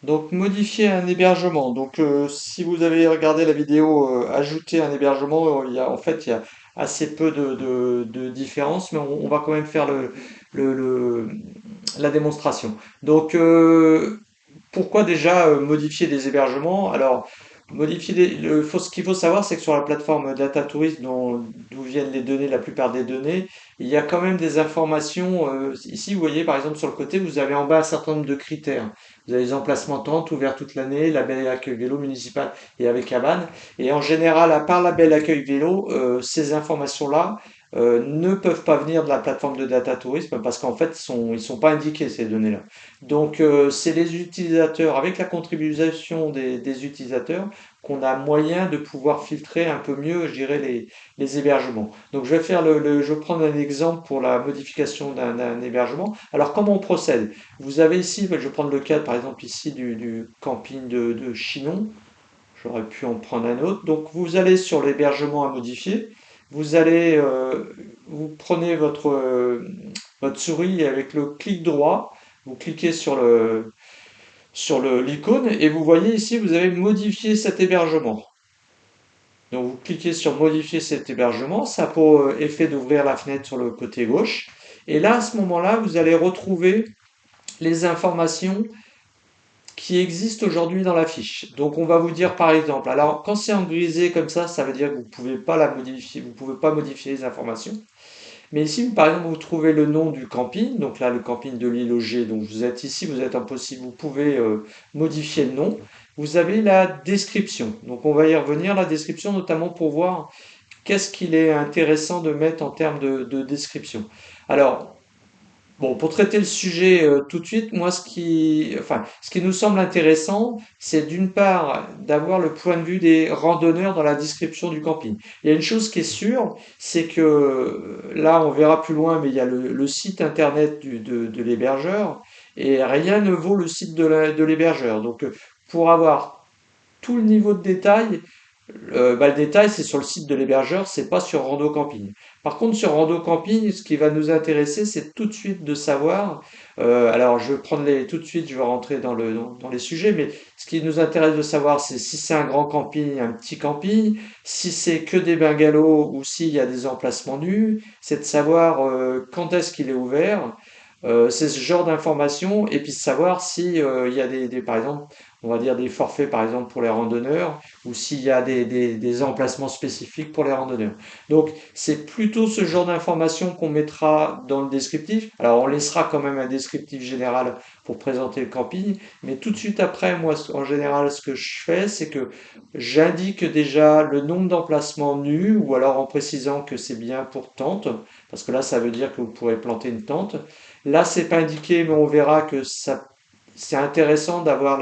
Donc modifier un hébergement. Donc si vous avez regardé la vidéo ajouter un hébergement, il y a assez peu de différence, mais on va quand même faire le- le- la démonstration. Donc pourquoi déjà modifier des hébergements? Alors ce qu'il faut savoir, c'est que sur la plateforme DataTourist, d'où viennent les données, la plupart des données, il y a quand même des informations. Ici, vous voyez par exemple sur le côté, vous avez en bas un certain nombre de critères. Vous avez les emplacements tentes ouverts toute l'année, label accueil vélo municipal et avec cabane. Et en général, à part label accueil vélo, ces informations-là ne peuvent pas venir de la plateforme de data tourisme parce qu'en fait, ils sont pas indiqués ces données-là. Donc, c'est les utilisateurs, avec la contribution des utilisateurs, qu'on a moyen de pouvoir filtrer un peu mieux, je dirais, les hébergements. Donc, je vais prendre un exemple pour la modification d'un hébergement. Alors, comment on procède? Vous avez ici, je vais prendre le cas par exemple ici du camping de Chinon. J'aurais pu en prendre un autre. Donc vous allez sur l'hébergement à modifier. Vous allez, vous prenez votre souris et avec le clic droit, vous cliquez sur l'icône et vous voyez ici, vous avez modifié cet hébergement. Donc vous cliquez sur modifier cet hébergement, ça a pour effet d'ouvrir la fenêtre sur le côté gauche. Et là, à ce moment-là, vous allez retrouver les informations qui existe aujourd'hui dans la fiche. Donc on va vous dire par exemple, alors quand c'est en grisé comme ça veut dire que vous pouvez pas la modifier, vous pouvez pas modifier les informations. Mais ici, par exemple, vous trouvez le nom du camping, donc là le camping de l'île Auger, donc vous êtes ici, vous êtes impossible, vous pouvez modifier le nom. Vous avez la description, donc on va y revenir, la description notamment pour voir qu'est-ce qu'il est intéressant de mettre en termes de description. Alors, bon, pour traiter le sujet tout de suite, moi, ce qui nous semble intéressant, c'est d'une part d'avoir le point de vue des randonneurs dans la description du camping. Il y a une chose qui est sûre, c'est que là, on verra plus loin, mais il y a le site internet de l'hébergeur, et rien ne vaut le site de l'hébergeur. Donc, pour avoir tout le niveau de détail, le détail, c'est sur le site de l'hébergeur, c'est pas sur Rando Camping. Par contre, sur Rando Camping, ce qui va nous intéresser, c'est tout de suite de savoir. Alors, je vais prendre tout de suite, je vais rentrer dans les sujets, mais ce qui nous intéresse de savoir, c'est si c'est un grand camping, un petit camping, si c'est que des bungalows ou s'il y a des emplacements nus. C'est de savoir quand est-ce qu'il est ouvert. C'est ce genre d'informations et puis de savoir si il y a par exemple, on va dire des forfaits par exemple pour les randonneurs ou s'il y a des emplacements spécifiques pour les randonneurs. Donc c'est plutôt ce genre d'informations qu'on mettra dans le descriptif. Alors on laissera quand même un descriptif général pour présenter le camping, mais tout de suite après, moi en général ce que je fais, c'est que j'indique déjà le nombre d'emplacements nus ou alors en précisant que c'est bien pour tente, parce que là ça veut dire que vous pourrez planter une tente. Là c'est pas indiqué, mais on verra que ça c'est intéressant d'avoir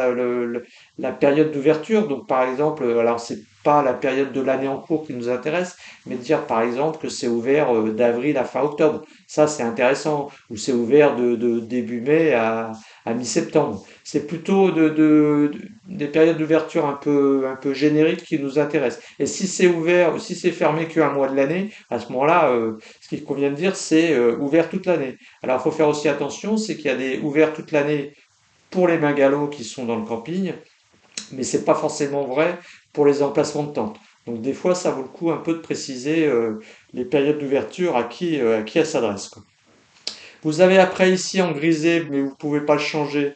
la période d'ouverture. Donc, par exemple, alors c'est pas la période de l'année en cours qui nous intéresse, mais de dire par exemple que c'est ouvert d'avril à fin octobre. Ça, c'est intéressant. Ou c'est ouvert de début mai à mi-septembre. C'est plutôt des périodes d'ouverture un peu génériques qui nous intéressent. Et si c'est ouvert, ou si c'est fermé qu'un mois de l'année, à ce moment-là, ce qu'il convient de dire, c'est ouvert toute l'année. Alors, il faut faire aussi attention, c'est qu'il y a des ouverts toute l'année pour les bungalows qui sont dans le camping, mais c'est pas forcément vrai pour les emplacements de tente. Donc des fois, ça vaut le coup un peu de préciser les périodes d'ouverture à qui elles s'adressent, quoi. Vous avez après ici en grisé, mais vous pouvez pas le changer.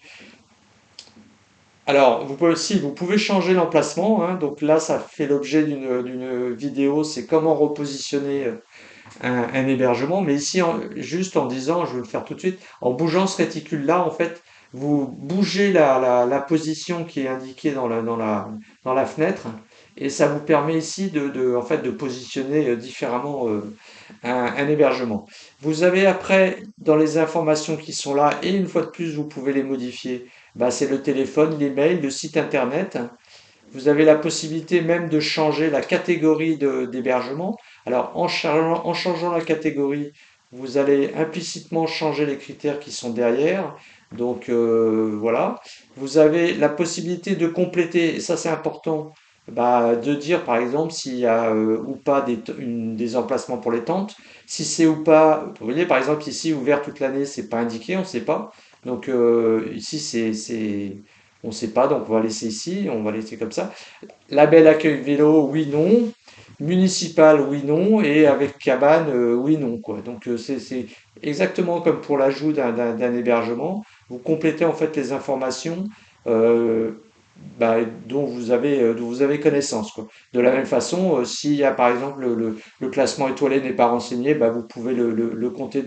Alors, vous pouvez changer l'emplacement, hein. Donc là, ça fait l'objet d'une vidéo. C'est comment repositionner un hébergement. Mais ici, juste en disant, je vais le faire tout de suite, en bougeant ce réticule-là, en fait, vous bougez la position qui est indiquée dans la fenêtre, et ça vous permet ici en fait, de positionner différemment un hébergement. Vous avez après, dans les informations qui sont là, et une fois de plus, vous pouvez les modifier, bah, c'est le téléphone, l'email, le site internet. Vous avez la possibilité même de changer la catégorie d'hébergement. Alors, en changeant la catégorie, vous allez implicitement changer les critères qui sont derrière. Donc, voilà. Vous avez la possibilité de compléter, et ça c'est important, bah, de dire par exemple s'il y a ou pas des emplacements pour les tentes. Si c'est ou pas, vous voyez par exemple ici ouvert toute l'année, c'est pas indiqué, on ne sait pas. Donc ici On ne sait pas, donc on va laisser ici, on va laisser comme ça. Label accueil vélo, oui, non. Municipal, oui, non. Et avec cabane, oui, non, quoi. Donc c'est exactement comme pour l'ajout d'un hébergement. Vous complétez en fait les informations euh, bah, dont vous avez connaissance, quoi. De la même façon, s'il y a par exemple le classement étoilé n'est pas renseigné, bah, vous pouvez le compter,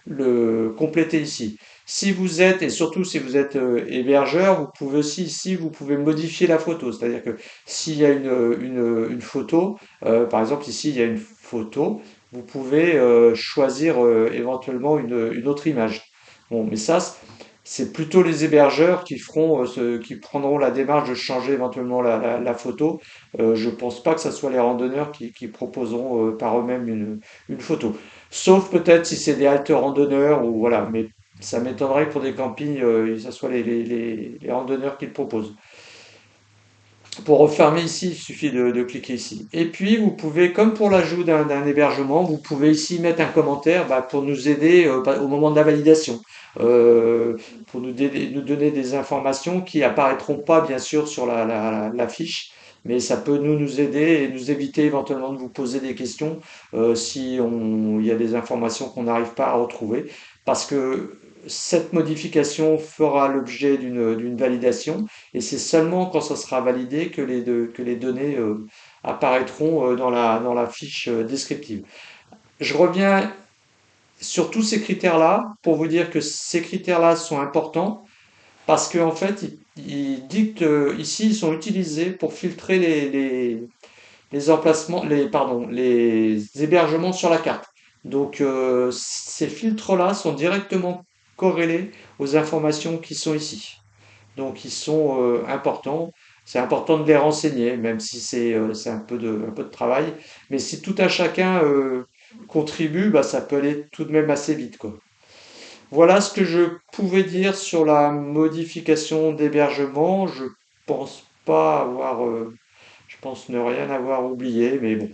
le compléter ici. Si vous êtes, et surtout si vous êtes hébergeur, vous pouvez aussi ici, vous pouvez modifier la photo. C'est-à-dire que s'il y a une photo, par exemple ici il y a une photo, vous pouvez choisir éventuellement une autre image. Bon, mais ça, c'est plutôt les hébergeurs qui feront, qui prendront la démarche de changer éventuellement la photo. Je pense pas que ce soit les randonneurs qui proposeront par eux-mêmes une photo. Sauf peut-être si c'est des haltes randonneurs ou voilà, mais ça m'étonnerait que pour des campings, ça soit les randonneurs qui le proposent. Pour refermer ici, il suffit de cliquer ici. Et puis, vous pouvez, comme pour l'ajout d'un hébergement, vous pouvez ici mettre un commentaire bah, pour nous aider au moment de la validation, pour nous donner des informations qui apparaîtront pas, bien sûr, sur la fiche, mais ça peut nous aider et nous éviter éventuellement de vous poser des questions si il y a des informations qu'on n'arrive pas à retrouver. Parce que cette modification fera l'objet d'une validation et c'est seulement quand ça sera validé que les données apparaîtront dans la fiche descriptive. Je reviens sur tous ces critères-là pour vous dire que ces critères-là sont importants parce qu'en fait, ils dictent, ici, ils sont utilisés pour filtrer les emplacements, les hébergements sur la carte. Donc, ces filtres-là sont directement corrélés aux informations qui sont ici. Donc ils sont importants. C'est important de les renseigner, même si c'est un peu de travail. Mais si tout un chacun contribue, bah, ça peut aller tout de même assez vite, quoi. Voilà ce que je pouvais dire sur la modification d'hébergement. Je pense pas avoir, je pense ne rien avoir oublié, mais bon.